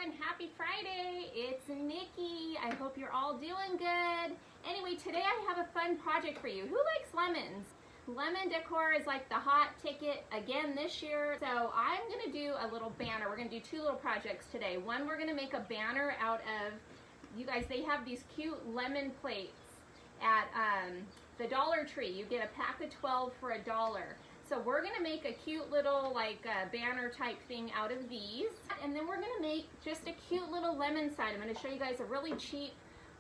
and happy Friday. It's Nikki. I hope you're all doing good. Anyway, today I have a fun project for you. Who likes lemons? Lemon decor is like the hot ticket again this year. So I'm gonna do a little banner. We're gonna do two little projects today. One, we're gonna make a banner out of, you guys, they have these cute lemon plates at the Dollar Tree. You get a pack of 12 for $1. So we're gonna make a cute little like banner type thing out of these. And then we're gonna make just a cute little lemon sign. I'm gonna show you guys a really cheap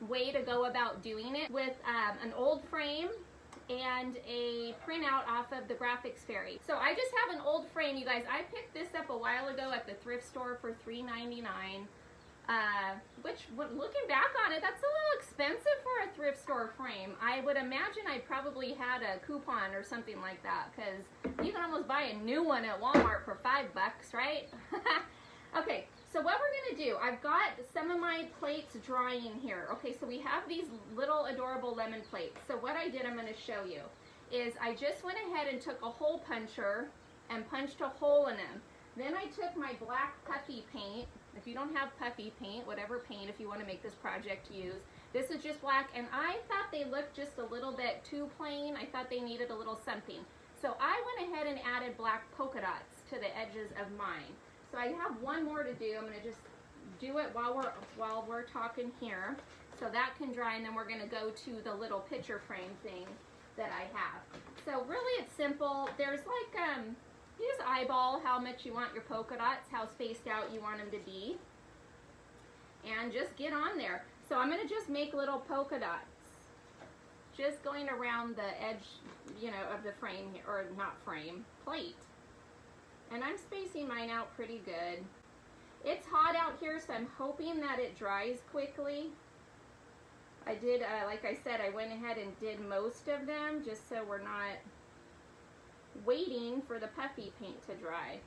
way to go about doing it with an old frame and a printout off of the Graphics Fairy. So I just have an old frame, you guys. I picked this up a while ago at the thrift store for $3.99. Which, looking back on it, that's a little expensive for a thrift store frame. I would imagine I probably had a coupon or something like that, because you can almost buy a new one at Walmart for $5, right? Okay, so what we're gonna do, I've got some of my plates drying here. Okay, so we have these little adorable lemon plates. So what I did, I'm gonna show you, is I just went ahead and took a hole puncher and punched a hole in them. Then I took my black puffy paint. If you don't have puffy paint, whatever paint, if you want to make this project, use. This is just black, and I thought they looked just a little bit too plain. I thought they needed a little something. So I went ahead and added black polka dots to the edges of mine. So I have one more to do. I'm going to just do it while we're talking here. So that can dry, and then we're going to go to the little picture frame thing that I have. So really it's simple. There's like, you just eyeball how much you want your polka dots, how spaced out you want them to be, and just get on there. So I'm going to just make little polka dots, just going around the edge, you know, of the frame, or not frame, plate. And I'm spacing mine out pretty good. It's hot out here, so I'm hoping that it dries quickly. I did, like I said, I went ahead and did most of them, just so we're not waiting for the puffy paint to dry.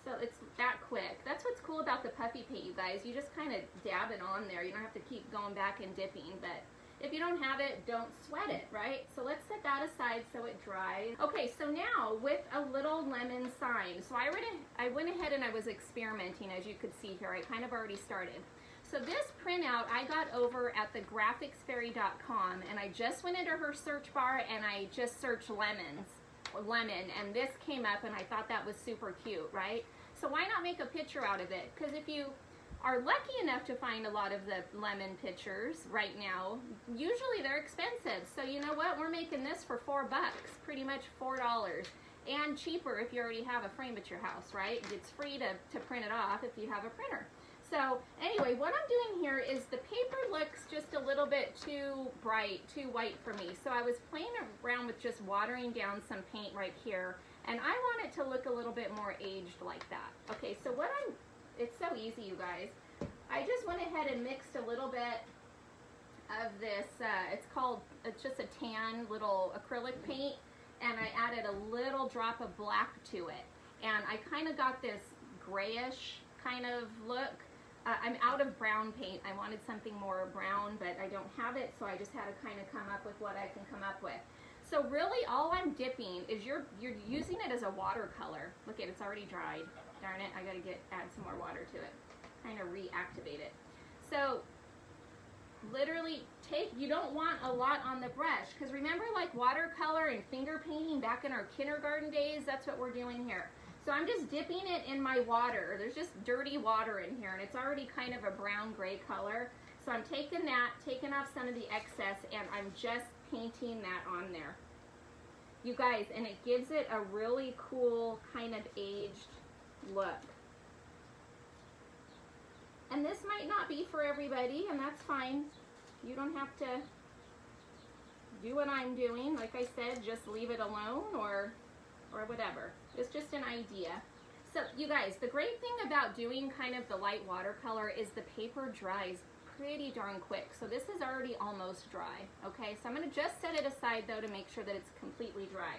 So it's that quick. That's what's cool about the puffy paint, you guys. You just kind of dab it on there. You don't have to keep going back and dipping, but if you don't have it, don't sweat it, right? So let's set that aside so it dries. Okay, so now with a little lemon sign. So I went ahead and I was experimenting, as you could see here. I kind of already started. So this printout I got over at the graphicsfairy.com, and I just went into her search bar and I just searched lemon, and this came up, and I thought that was super cute, right? So why not make a picture out of it? Because if you are lucky enough to find a lot of the lemon pictures right now, usually they're expensive. So you know what? We're making this for $4, pretty much $4, and cheaper if you already have a frame at your house, right? It's free to print it off if you have a printer. So anyway, what I'm doing here is the paper looks just a little bit too bright, too white for me. So I was playing around with just watering down some paint right here, and I want it to look a little bit more aged like that. Okay, so it's so easy, you guys. I just went ahead and mixed a little bit of this, it's just a tan little acrylic paint, and I added a little drop of black to it. And I kind of got this grayish kind of look. I'm out of brown paint. I wanted something more brown, but I don't have it, so I just had to kind of come up with what I can come up with. So really all I'm dipping is you're using it as a watercolor. Look at it, it's already dried. Darn it, I gotta add some more water to it. Kind of reactivate it. So literally you don't want a lot on the brush, because remember like watercolor and finger painting back in our kindergarten days? That's what we're doing here. So I'm just dipping it in my water. There's just dirty water in here, and it's already kind of a brown-gray color. So I'm taking off some of the excess, and I'm just painting that on there. You guys, and it gives it a really cool kind of aged look. And this might not be for everybody, and that's fine. You don't have to do what I'm doing. Like I said, just leave it alone or whatever. It's just an idea. So you guys, the great thing about doing kind of the light watercolor is the paper dries pretty darn quick. So this is already almost dry. Okay, so I'm going to just set it aside though to make sure that it's completely dry.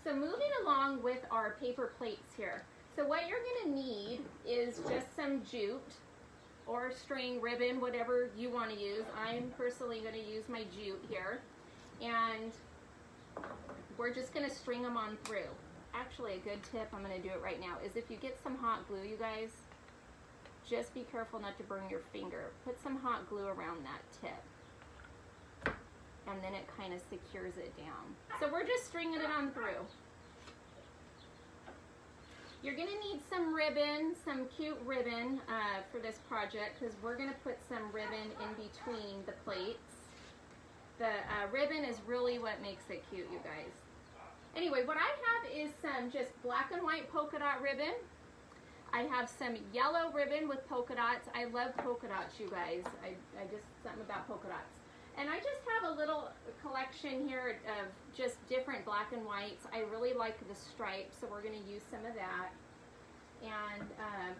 So moving along with our paper plates here. So what you're going to need is just some jute or string, ribbon, whatever you want to use. I'm personally going to use my jute here, and we're just going to string them on through. Actually, a good tip, I'm going to do it right now, is if you get some hot glue, you guys, Just be careful not to burn your finger. Put some hot glue around that tip. And then it kind of secures it down. So we're just stringing it on through. You're gonna need some ribbon, some cute ribbon for this project, because we're gonna put some ribbon in between the plates. The ribbon is really what makes it cute, you guys. Anyway, what I have is some just black and white polka dot ribbon. I have some yellow ribbon with polka dots. I love polka dots, you guys. I just, something about polka dots. And I just have a little collection here of just different black and whites. I really like the stripes, so we're gonna use some of that. And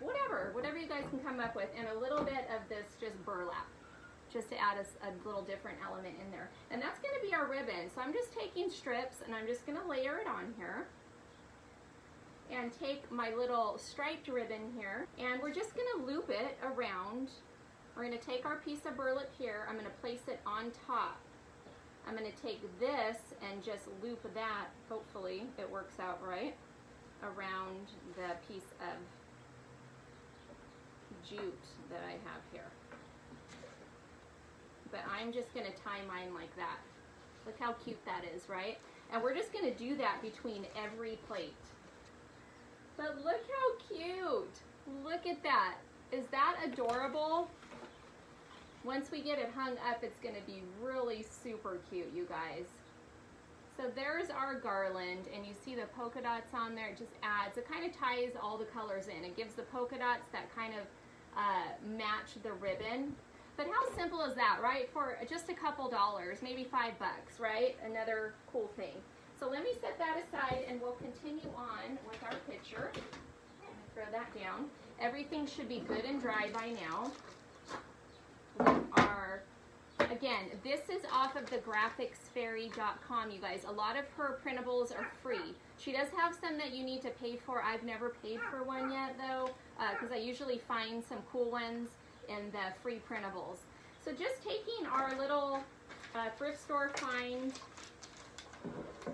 whatever you guys can come up with. And a little bit of this just burlap, just to add a little different element in there. And that's gonna be our ribbon. So I'm just taking strips and I'm just gonna layer it on here. And take my little striped ribbon here, and we're just gonna loop it around. We're gonna take our piece of burlap here, I'm gonna place it on top. I'm gonna take this and just loop that, hopefully it works out right, around the piece of jute that I have here. But I'm just gonna tie mine like that. Look how cute that is, right? And we're just gonna do that between every plate. But look how cute. Look at that. Is that adorable? Once we get it hung up, it's gonna be really super cute, you guys. So there's our garland, and you see the polka dots on there. It just adds, it kind of ties all the colors in. It gives the polka dots that kind of match the ribbon. But how simple is that, right? For just a couple dollars, maybe $5, right? Another cool thing. So let me set that aside and we'll continue on with our picture. Throw that down. Everything should be good and dry by now. Again, this is off of the graphicsfairy.com, you guys. A lot of her printables are free. She does have some that you need to pay for. I've never paid for one yet though, because I usually find some cool ones in the free printables. So just taking our little thrift store find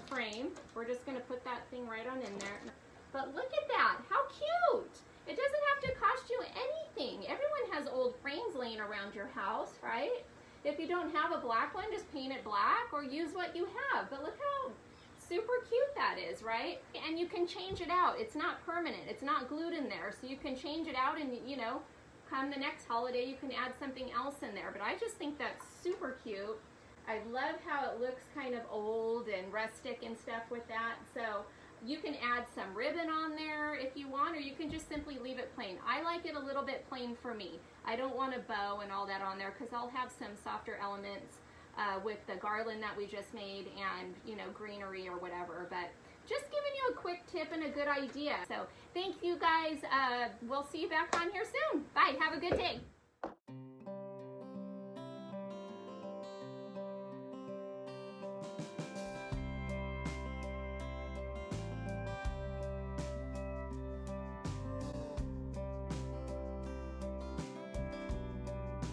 frame, we're just going to put that thing right on in there. But look at that, how cute! It doesn't have to cost you anything. Everyone has old frames laying around your house, right? If you don't have a black one, just paint it black or use what you have. But look how super cute that is, right? And you can change it out. It's not permanent. It's not glued in there. So you can change it out and, you know, come the next holiday, you can add something else in there. But I just think that's super cute. I love how it looks kind of old and rustic and stuff with that. So you can add some ribbon on there if you want, or you can just simply leave it plain. I like it a little bit plain for me. I don't want a bow and all that on there because I'll have some softer elements with the garland that we just made and, you know, greenery or whatever. But just giving you a quick tip and a good idea. So thank you guys. We'll see you back on here soon. Bye. Have a good day.